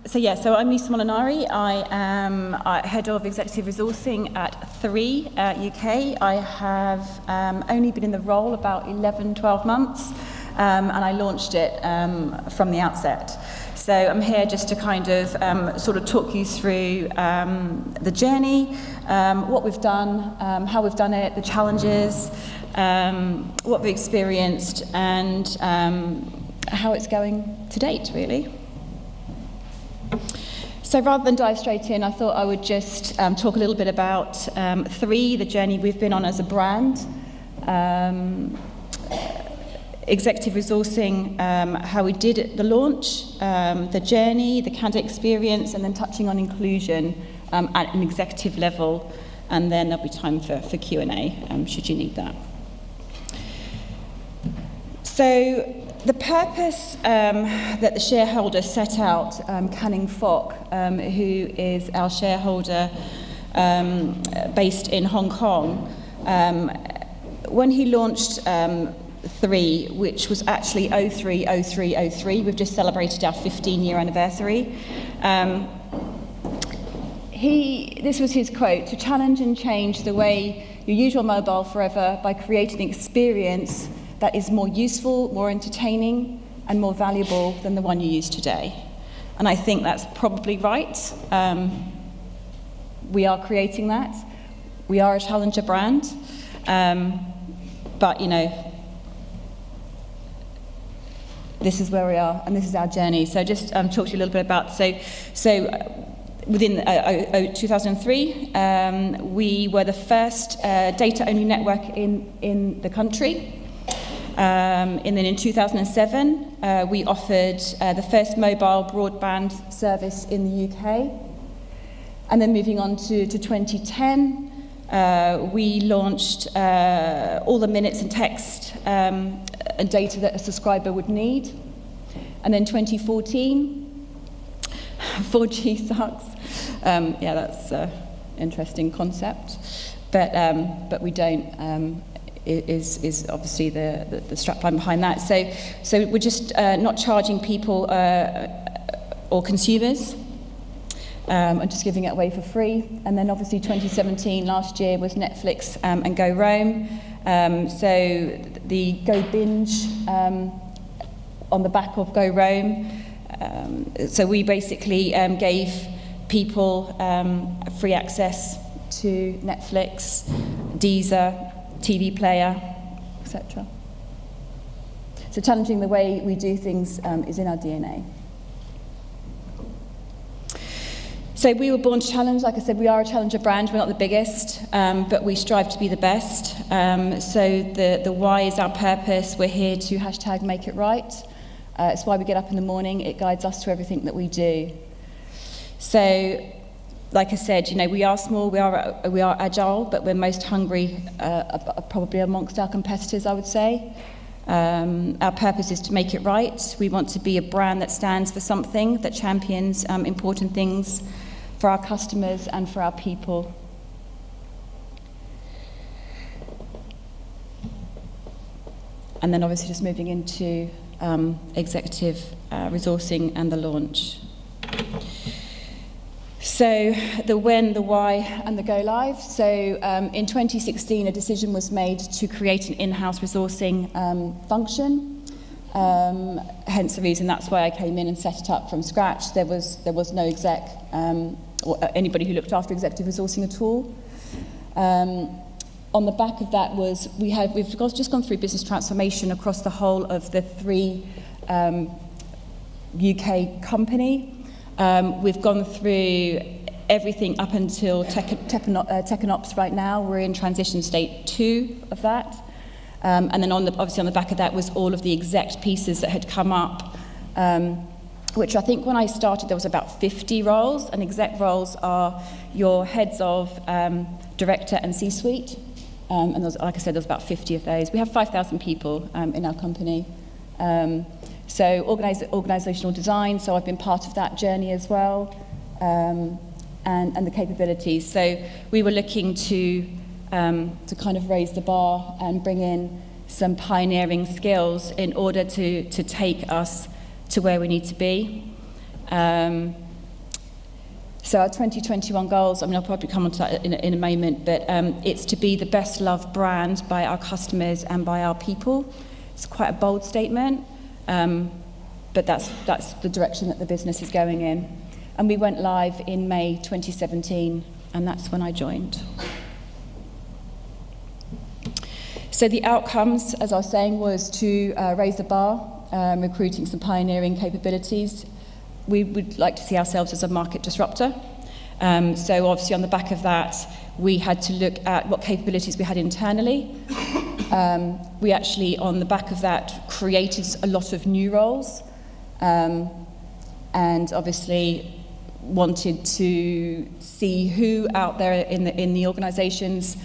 So I'm Lesa Molinari. I am head of executive resourcing at 3 UK. I have only been in the role about 11, 12 months, and I launched it from the outset. So I'm here just to kind of sort of talk you through the journey, what we've done, how we've done it, the challenges, what we've experienced, and how it's going to date, really. So rather than dive straight in, I thought I would just talk a little bit about 3, the journey we've been on as a brand, executive resourcing, how we did at the launch, the journey, the candidate experience, and then touching on inclusion at an executive level, and then there'll be time for Q&A should you need that. So the purpose that the shareholder set out, Canning Fok, who is our shareholder based in Hong Kong, when he launched 3, which was actually 03, we've just celebrated our 15-year anniversary. This was his quote: "To challenge and change the way you use your mobile forever by creating an experience that is more useful, more entertaining, and more valuable than the one you use today." And I think that's probably right. We are creating that. We are a challenger brand. But, you know, this is where we are, and this is our journey. So just talk to you a little bit about, within 2003, we were the first data-only network in the country. And then in 2007, we offered the first mobile broadband service in the UK. And then moving on to 2010, we launched all the minutes and text and data that a subscriber would need. And then 2014, 4G sucks. Yeah, that's an interesting concept. But we don't. Is obviously the strapline behind that. So we're just not charging people or consumers, and just giving it away for free. And then obviously 2017, last year, was Netflix and Go Roam. So the Go Binge on the back of Go Roam. So we basically gave people free access to Netflix, Deezer, TV player, etc. So challenging the way we do things is in our DNA. So we were born to challenge. Like I said, we are a challenger brand. We're not the biggest, but we strive to be the best. So the why is our purpose. We're here to #MakeItRight. It's why we get up in the morning. It guides us to everything that we do. So, like I said, you know, we are small, we are agile, but we're most hungry probably amongst our competitors, I would say. Our purpose is to make it right. We want to be a brand that stands for something, that champions important things for our customers and for our people. And then obviously just moving into executive resourcing and the launch. So the when, the why, and the go live. So in 2016, a decision was made to create an in-house resourcing function. Hence the reason that's why I came in and set it up from scratch. There was no exec or anybody who looked after executive resourcing at all. On the back of that was we've just gone through business transformation across the whole of the 3 UK company. We've gone through everything up until tech and ops right now. We're in transition state 2 of that. And then obviously on the back of that was all of the exec pieces that had come up, which I think when I started there was about 50 roles, and exec roles are your heads of director and C-suite. And there was, like I said, there was about 50 of those. We have 5,000 people in our company. So organisational design, so I've been part of that journey as well, and the capabilities. So we were looking to kind of raise the bar and bring in some pioneering skills in order to take us to where we need to be. So our 2021 goals, I mean, I'll probably come on to that in a moment, but it's to be the best loved brand by our customers and by our people. It's quite a bold statement, but that's the direction that the business is going in. And we went live in May 2017, and that's when I joined. So the outcomes, as I was saying, was to raise the bar, recruiting some pioneering capabilities. We would like to see ourselves as a market disruptor. So obviously on the back of that, we had to look at what capabilities we had internally. We actually, on the back of that, created a lot of new roles, and obviously wanted to see who out there in the organisations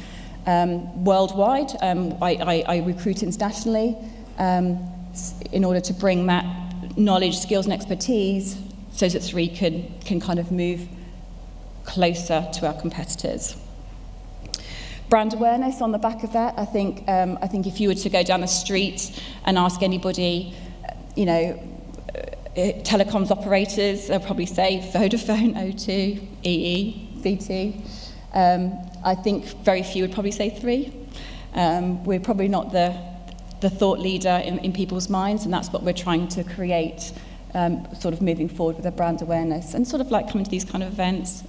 worldwide. I recruit internationally in order to bring that knowledge, skills and expertise so that we can kind of move closer to our competitors. Brand awareness on the back of that, I think if you were to go down the street and ask anybody, telecoms operators, they'll probably say Vodafone, O2, EE, BT. I think very few would probably say Three. We're probably not the thought leader in people's minds, and that's what we're trying to create, sort of moving forward with a brand awareness, and sort of like coming to these kind of events,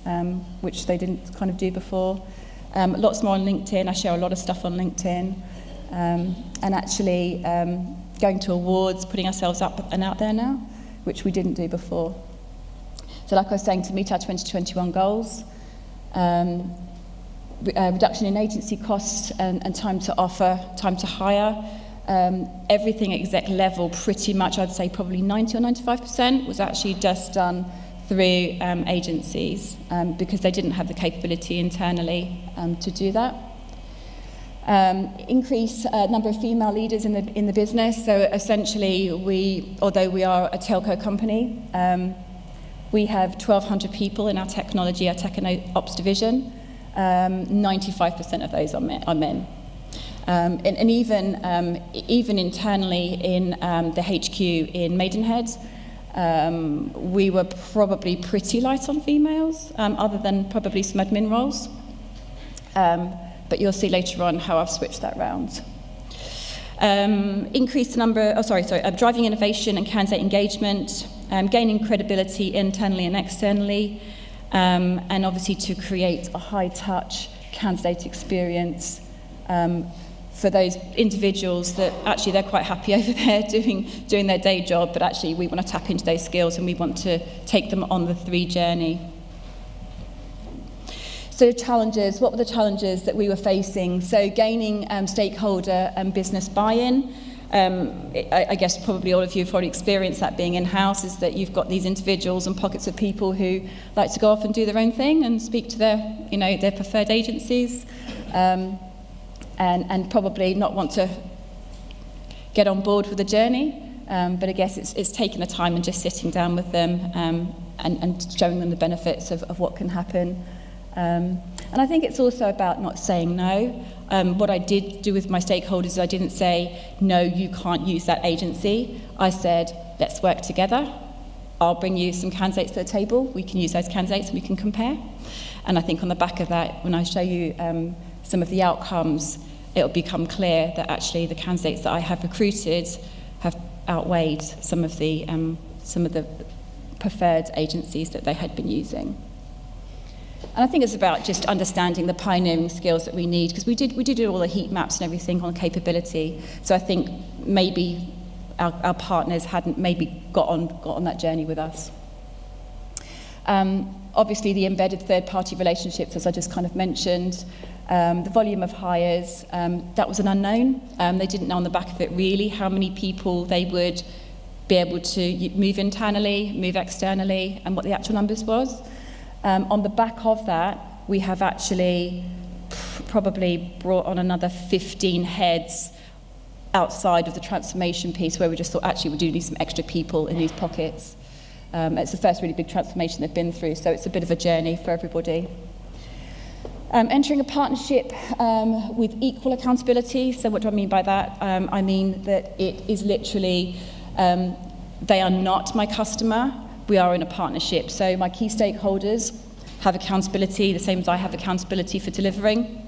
which they didn't kind of do before. Lots more on LinkedIn. I share a lot of stuff on LinkedIn, and actually going to awards, putting ourselves up and out there now, which we didn't do before. So like I was saying, to meet our 2021 goals, reduction in agency costs and time to offer, time to hire, everything at exec level, pretty much, I'd say probably 90 or 95% was actually just done through agencies because they didn't have the capability internally to do that. Increase number of female leaders in the business. So essentially, although we are a telco company, we have 1,200 people in our technology, our tech and ops division. 95% of those are men. And even internally in the HQ in Maidenhead, we were probably pretty light on females, other than probably some admin roles. But you'll see later on how I've switched that round. Increase the number, driving innovation and candidate engagement, gaining credibility internally and externally, and obviously to create a high-touch candidate experience for those individuals that actually they're quite happy over there doing their day job, but actually we want to tap into those skills and we want to take them on the Three journey. So challenges, what were the challenges that we were facing? So gaining stakeholder and business buy-in. I guess probably all of you have already experienced that being in-house, is that you've got these individuals and pockets of people who like to go off and do their own thing and speak to their preferred agencies, and probably not want to get on board with the journey. But I guess it's taking the time and just sitting down with them and showing them the benefits of what can happen. And I think it's also about not saying no. What I did do with my stakeholders is I didn't say, no, you can't use that agency. I said, let's work together. I'll bring you some candidates to the table. We can use those candidates and we can compare. And I think on the back of that, when I show you some of the outcomes, it'll become clear that actually the candidates that I have recruited have outweighed some of the preferred agencies that they had been using. And I think it's about just understanding the pioneering skills that we need, because we did all the heat maps and everything on capability. So I think maybe our partners hadn't maybe got on that journey with us. Obviously, the embedded third-party relationships, as I just kind of mentioned, the volume of hires, that was an unknown. They didn't know on the back of it really how many people they would be able to move internally, move externally, and what the actual numbers was. On the back of that, we have actually probably brought on another 15 heads outside of the transformation piece, where we just thought, actually, we do need some extra people in these pockets. It's the first really big transformation they've been through, so it's a bit of a journey for everybody. Entering a partnership with equal accountability. So what do I mean by that? I mean that it is literally, they are not my customer. We are in a partnership. So my key stakeholders have accountability, the same as I have accountability for delivering.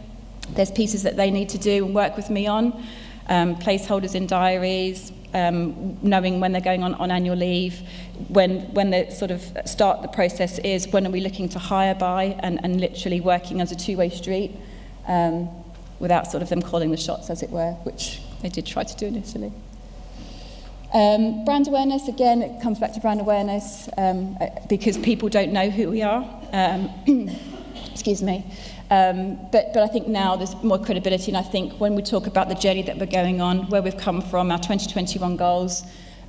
There's pieces that they need to do and work with me on, placeholders in diaries, knowing when they're going on annual leave, when the sort of start the process is, when are we looking to hire by, and literally working as a two-way street, without sort of them calling the shots, as it were, which they did try to do initially. Brand awareness, again, it comes back to brand awareness, because people don't know who we are. Excuse me. But I think now there's more credibility, and I think when we talk about the journey that we're going on, where we've come from, our 2021 goals,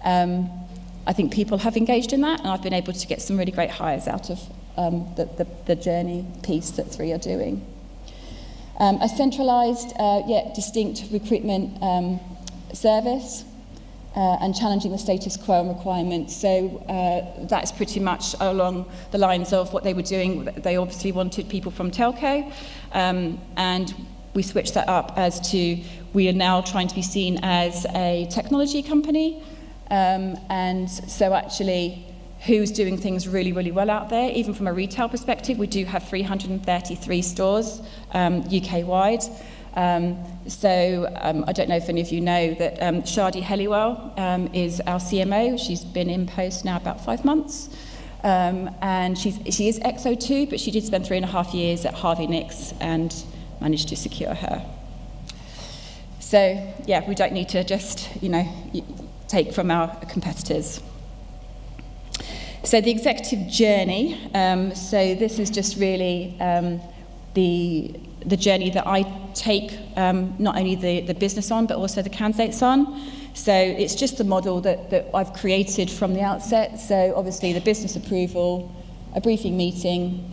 I think people have engaged in that, and I've been able to get some really great hires out of the journey piece that 3 are doing. A centralised yet distinct recruitment service, and challenging the status quo and requirements. So that's pretty much along the lines of what they were doing. They obviously wanted people from telco, and we switched that up as to we are now trying to be seen as a technology company, and so actually who's doing things really, really well out there, even from a retail perspective. We do have 333 stores UK-wide. I don't know if any of you know that Shadi Helliwell is our CMO. She's been in post now about 5 months. And she is XO2, but she did spend 3.5 years at Harvey Nicks and managed to secure her. So, yeah, we don't need to just, take from our competitors. So the executive journey, so this is just really the journey that I take not only the business on, but also the candidates on. So it's just the model that I've created from the outset. So obviously the business approval, a briefing meeting,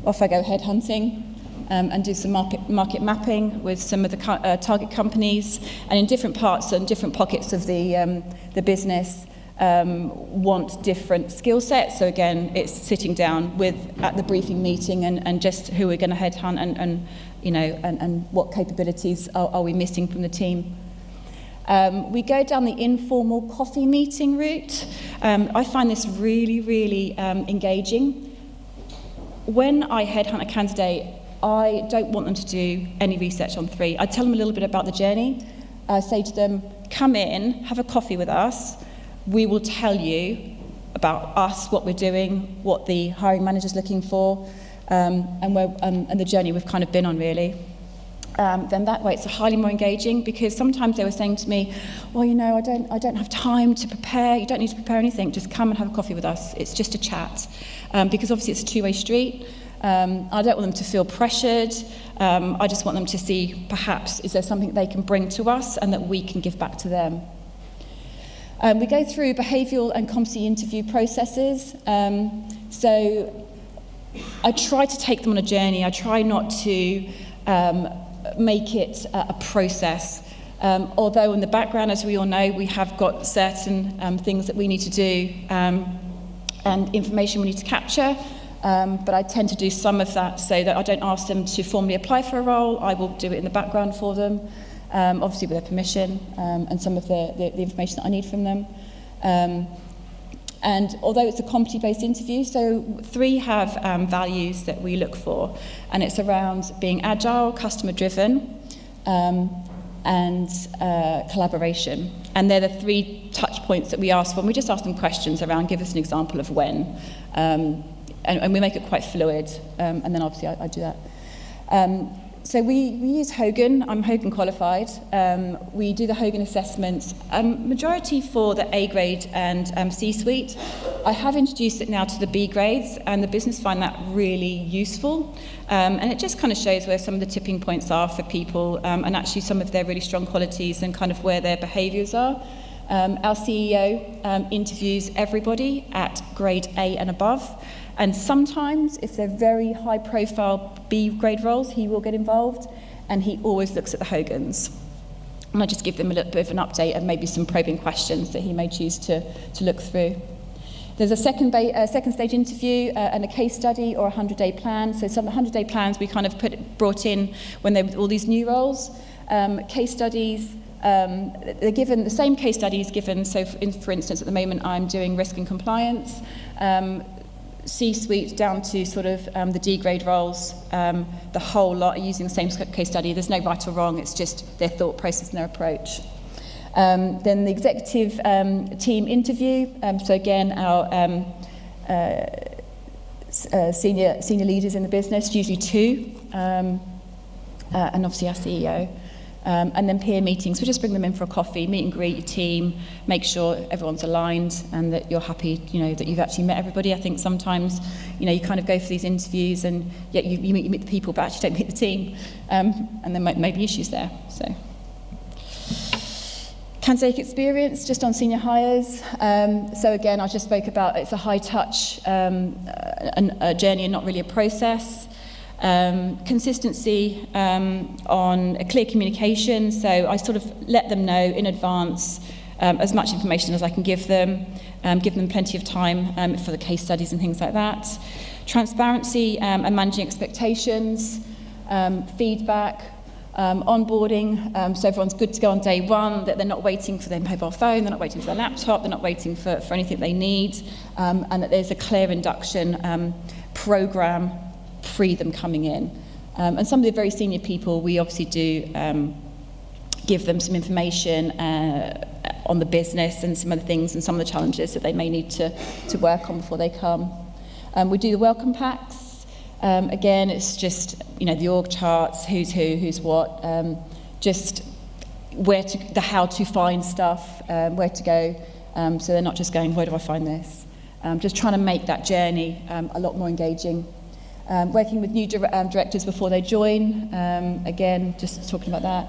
off I go headhunting, and do some market mapping with some of the target companies, and in different parts and different pockets of the business want different skill sets. So again, it's sitting down at the briefing meeting and just who we're going to headhunt and what capabilities are we missing from the team. We go down the informal coffee meeting route. I find this really, really engaging. When I headhunt a candidate, I don't want them to do any research on 3. I tell them a little bit about the journey. I say to them, come in, have a coffee with us. We will tell you about us, what we're doing, what the hiring manager's looking for, and the journey we've kind of been on, really. Then that way it's highly more engaging, because sometimes they were saying to me, well, I don't have time to prepare. You don't need to prepare anything. Just come and have a coffee with us. It's just a chat. Because obviously it's a two-way street. I don't want them to feel pressured. I just want them to see, perhaps, is there something they can bring to us and that we can give back to them. We go through behavioural and competency interview processes. So I try to take them on a journey. I try not to make it a process. Although in the background, as we all know, we have got certain things that we need to do and information we need to capture. But I tend to do some of that so that I don't ask them to formally apply for a role. I will do it in the background for them. Obviously with their permission, and some of the information that I need from them. And although it's a competency-based interview, so 3 have values that we look for, and it's around being agile, customer-driven, and collaboration. And they're the 3 touch points that we ask for, and we just ask them questions around, give us an example of when. And we make it quite fluid, and then obviously I do that. So we use Hogan. I'm Hogan qualified. We do the Hogan assessments, majority for the A grade and C-suite. I have introduced it now to the B grades, and the business find that really useful. And it just kind of shows where some of the tipping points are for people, and actually some of their really strong qualities and kind of where their behaviours are. Our CEO interviews everybody at grade A and above. And sometimes, if they're very high-profile B-grade roles, he will get involved, and he always looks at the Hogans. And I just give them a little bit of an update and maybe some probing questions that he may choose to look through. There's a second stage interview and a case study or a 100-day plan. So some 100-day plans we kind of brought in when there were all these new roles. Case studies, they're given, the same case study is given. So for instance, at the moment, I'm doing risk and compliance. C-suite down to sort of the D-grade roles, the whole lot are using the same case study. There's no right or wrong, it's just their thought process and their approach. Then the executive team interview. So again, our senior leaders in the business, usually 2, and obviously our CEO. And then peer meetings, we just bring them in for a coffee, meet and greet your team, make sure everyone's aligned and that you're happy, that you've actually met everybody. I think sometimes, you kind of go for these interviews and yet you meet the people, but actually don't meet the team. And there may be issues there, so. Candidate experience, just on senior hires. So again, I just spoke about it's a high touch a journey and not really a process. Consistency on a clear communication, so I sort of let them know in advance as much information as I can give them plenty of time for the case studies and things like that. Transparency and managing expectations, feedback, onboarding, so everyone's good to go on day one, that they're not waiting for their mobile phone, they're not waiting for their laptop, they're not waiting for anything they need, and that there's a clear induction program pre them coming in. And some of the very senior people, we obviously do give them some information on the business and some of the things and some of the challenges that they may need to work on before they come. We do the welcome packs. Again, it's just, the org charts, who's who, who's what, just the how to find stuff, where to go, so they're not just going, where do I find this? Just trying to make that journey a lot more engaging. Working with new directors before they join, again, just talking about that.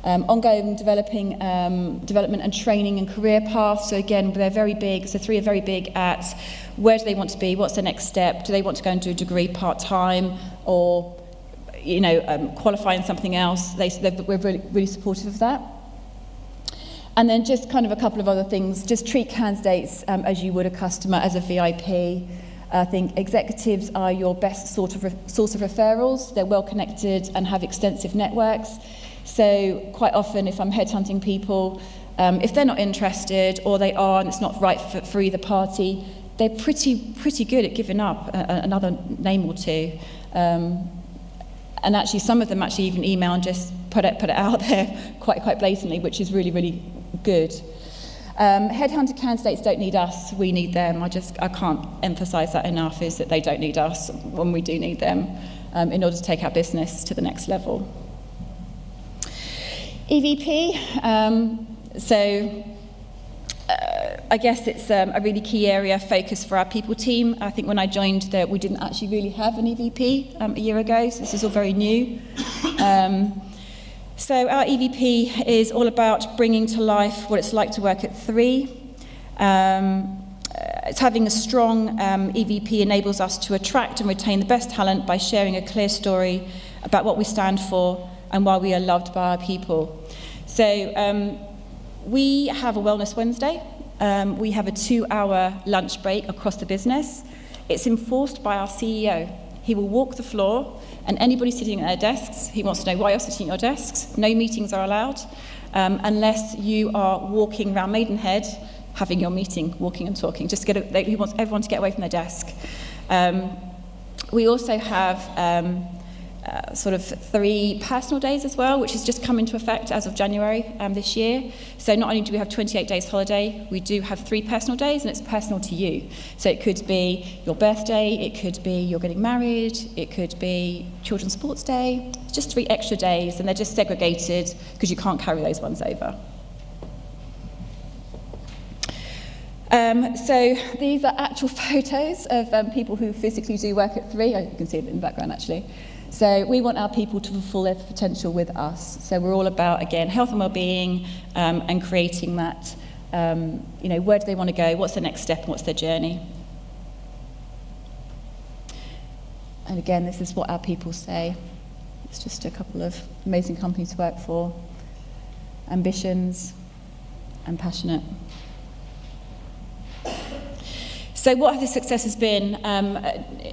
Ongoing development and training and career paths. So again, they're very big. So 3 are very big at where do they want to be, what's the next step, do they want to go and do a degree part-time or, qualify in something else. We're really supportive of that. And then just kind of a couple of other things. Just treat candidates as you would a customer, as a VIP. I think executives are your best source of referrals. They're well connected and have extensive networks. So quite often if I'm headhunting people, if they're not interested or they are and it's not right for either party, they're pretty good at giving up another name or 2. And actually some of them actually even email and just put it out there quite blatantly, which is really, really good. Headhunter candidates don't need us, we need them. I can't emphasise that enough, is that they don't need us when we do need them in order to take our business to the next level. EVP, I guess it's a really key area of focus for our people team. I think when I joined, we didn't actually really have an EVP a year ago, so this is all very new. So our EVP is all about bringing to life what it's like to work at 3. It's having a strong EVP enables us to attract and retain the best talent by sharing a clear story about what we stand for and why we are loved by our people. So we have a Wellness Wednesday. We have a 2-hour lunch break across the business. It's enforced by our CEO. He will walk the floor, and anybody sitting at their desks, he wants to know why you're sitting at your desks. No meetings are allowed, unless you are walking around Maidenhead, having your meeting, walking and talking. He wants everyone to get away from their desk. We also have sort of 3 personal days as well, which has just come into effect as of January this year. So not only do we have 28 days holiday, we do have 3 personal days, and it's personal to you. So it could be your birthday, it could be you're getting married, it could be Children's Sports Day. It's just 3 extra days, and they're just segregated because you can't carry those ones over. So these are actual photos of people who physically do work at 3. You can see it in the background actually. So we want our people to fulfill their potential with us. So we're all about, again, health and well-being and creating that, where do they want to go, what's the next step, and what's their journey. And again, this is what our people say. It's just a couple of amazing companies to work for, ambitions and passionate. So what have the successes been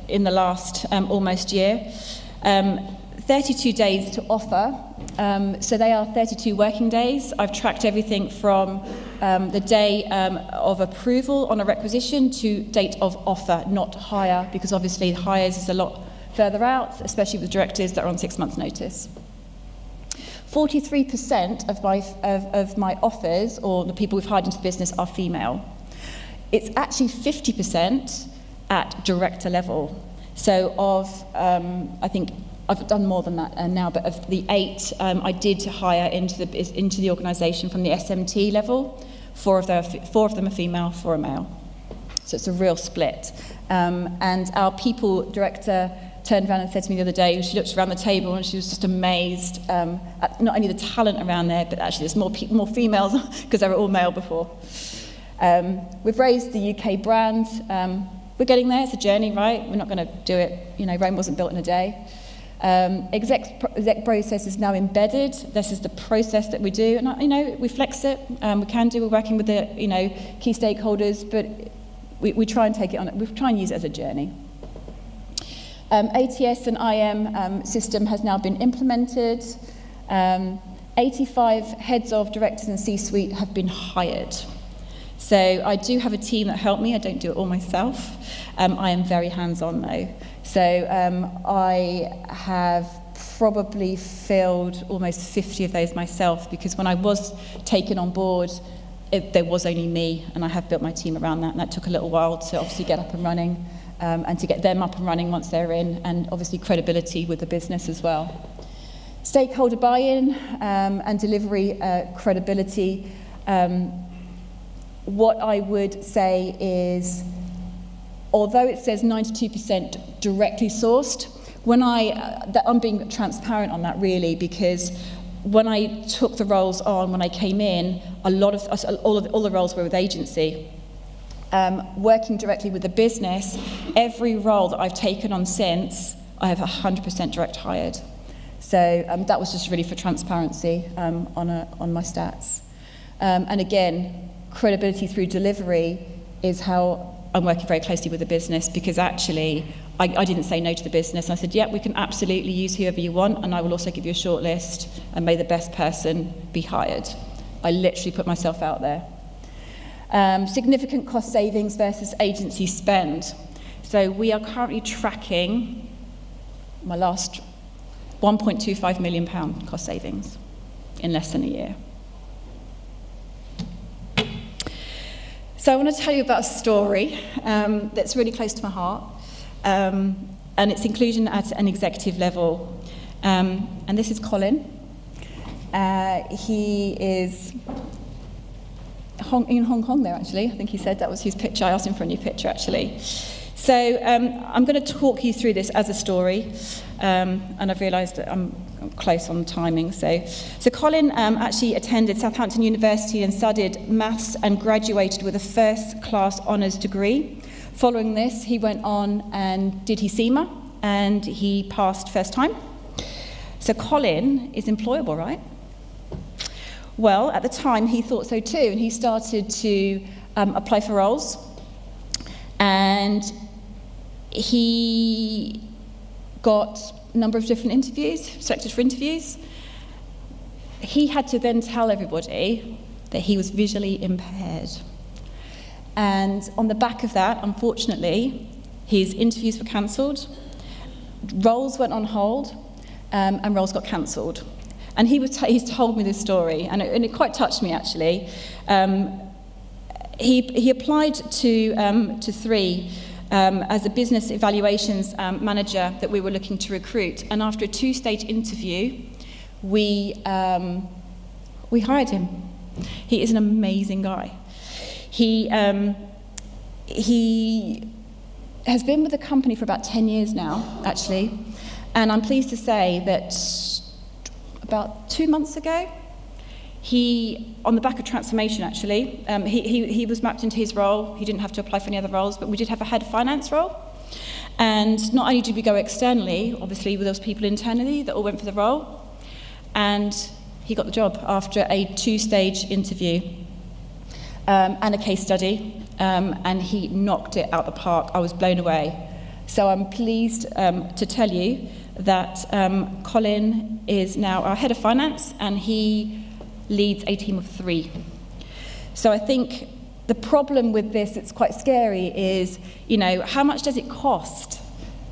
in the last almost year? 32 days to offer. So they are 32 working days. I've tracked everything from the day of approval on a requisition to date of offer, not hire, because obviously hires is a lot further out, especially with directors that are on 6 months' notice. 43% of my offers, or the people we've hired into the business, are female. It's actually 50% at director level. So I think I've done more than that now, but of the 8 I did hire into the organisation from the SMT level, 4 of them are female, 4 are male. So it's a real split. And our people director turned around and said to me the other day, she looked around the table and she was just amazed at not only the talent around there, but actually there's more females because they were all male before. We've raised the UK brand. We're getting there. It's a journey, right? We're not going to do it. Rome wasn't built in a day. Exec process is now embedded. This is the process that we do, and we flex it. We can do. We're working with the key stakeholders, but we try and take it on. We try and use it as a journey. ATS and IM system has now been implemented. 85 heads of directors and C-suite have been hired. So I do have a team that help me. I don't do it all myself. I am very hands-on though. So I have probably filled almost 50 of those myself, because when I was taken on board, there was only me, and I have built my team around that, and that took a little while to obviously get up and running, and to get them up and running once they're in, and obviously credibility with the business as well. Stakeholder buy-in and delivery credibility. What I would say is, although it says 92% directly sourced, I'm being transparent on that really, because when I took the roles on, when I came in, all the roles were with agency. Working directly with the business, every role that I've taken on since, I have 100% direct hired. So that was just really for transparency on my stats. And again, credibility through delivery is how I'm working very closely with the business, because actually I didn't say no to the business. I said, yeah, we can absolutely use whoever you want, and I will also give you a short list, and may the best person be hired. I literally put myself out there. Significant cost savings versus agency spend. So we are currently tracking my last £1.25 million cost savings in less than a year. So I want to tell you about a story that's really close to my heart, and its inclusion at an executive level. And this is Colin. He is in Hong Kong there, actually. I think he said that was his picture. I asked him for a new picture, actually. So I'm going to talk you through this as a story, and I've realised that I'm close on timing. So Colin actually attended Southampton University and studied maths and graduated with a first-class honours degree. Following this, he went on and did his CIMA, and he passed first time. So Colin is employable, right? Well, at the time, he thought so too, and he started to apply for roles. And he got a number of different interviews, selected for interviews. He had to then tell everybody that he was visually impaired. And on the back of that, unfortunately, his interviews were cancelled, roles went on hold, and roles got cancelled. And he's told me this story, and it quite touched me, actually. He applied to 3 as a business evaluations manager that we were looking to recruit. And after a 2-stage interview, we hired him. He is an amazing guy. He has been with the company for about 10 years now, actually. And I'm pleased to say that about 2 months ago, he, on the back of transformation, actually, he was mapped into his role. He didn't have to apply for any other roles, but we did have a head of finance role. And not only did we go externally, obviously, with those people internally that all went for the role, and he got the job after a 2-stage interview and a case study, and he knocked it out the park. I was blown away. So I'm pleased to tell you that Colin is now our head of finance, and he leads a team of 3. So I think the problem with this, it's quite scary, is, how much does it cost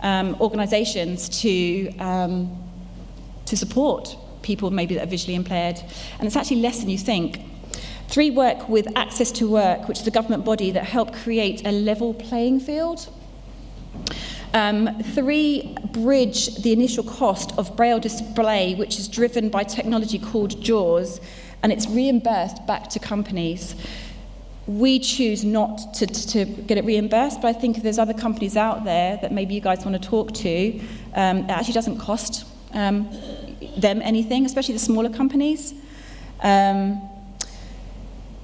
organisations to support people maybe that are visually impaired? And it's actually less than you think. 3 work with Access to Work, which is a government body that helped create a level playing field. 3 bridge the initial cost of Braille display, which is driven by technology called JAWS, and it's reimbursed back to companies. We choose not to get it reimbursed, but I think if there's other companies out there that maybe you guys want to talk to, it actually doesn't cost them anything, especially the smaller companies.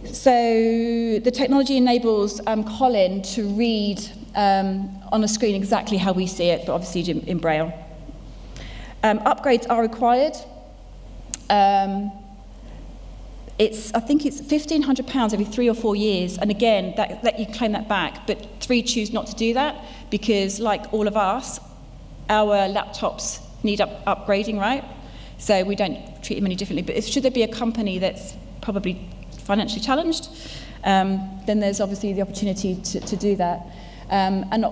So the technology enables Colin to read on a screen exactly how we see it, but obviously in Braille. Upgrades are required. I think it's £1,500 every 3 or 4 years, and again, that you claim that back, but 3 choose not to do that because, like all of us, our laptops need upgrading, right? So we don't treat them any differently. But should there be a company that's probably financially challenged, then there's obviously the opportunity to do that. And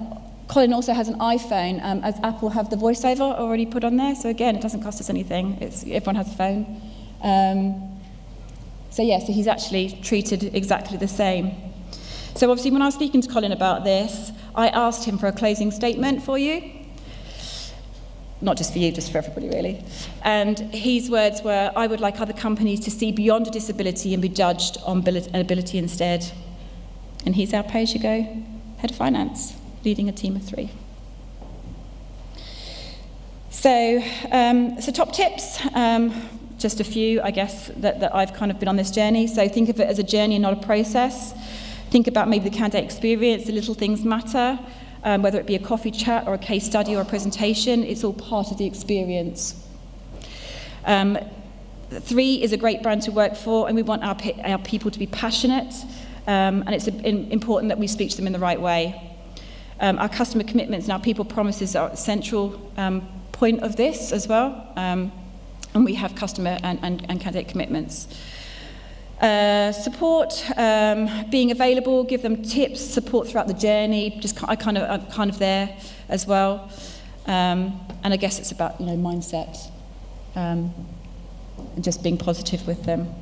Colin also has an iPhone, as Apple have the voiceover already put on there. So again, it doesn't cost us anything. Everyone has a phone. So he's actually treated exactly the same. So obviously when I was speaking to Colin about this, I asked him for a closing statement for you. Not just for you, just for everybody really. And his words were, I would like other companies to see beyond a disability and be judged on ability instead. And he's our pay-as-you-go head of finance, leading a team of 3. So top tips. Just a few, I guess, that I've kind of been on this journey. So think of it as a journey and not a process. Think about maybe the candidate experience, the little things matter, whether it be a coffee chat or a case study or a presentation, it's all part of the experience. 3 is a great brand to work for, and we want our people to be passionate, and it's important that we speak to them in the right way. Our customer commitments and our people promises are a central point of this as well. And we have customer and candidate commitments. Support, being available, give them tips, support throughout the journey. I'm kind of there as well. And I guess it's about mindset, and just being positive with them.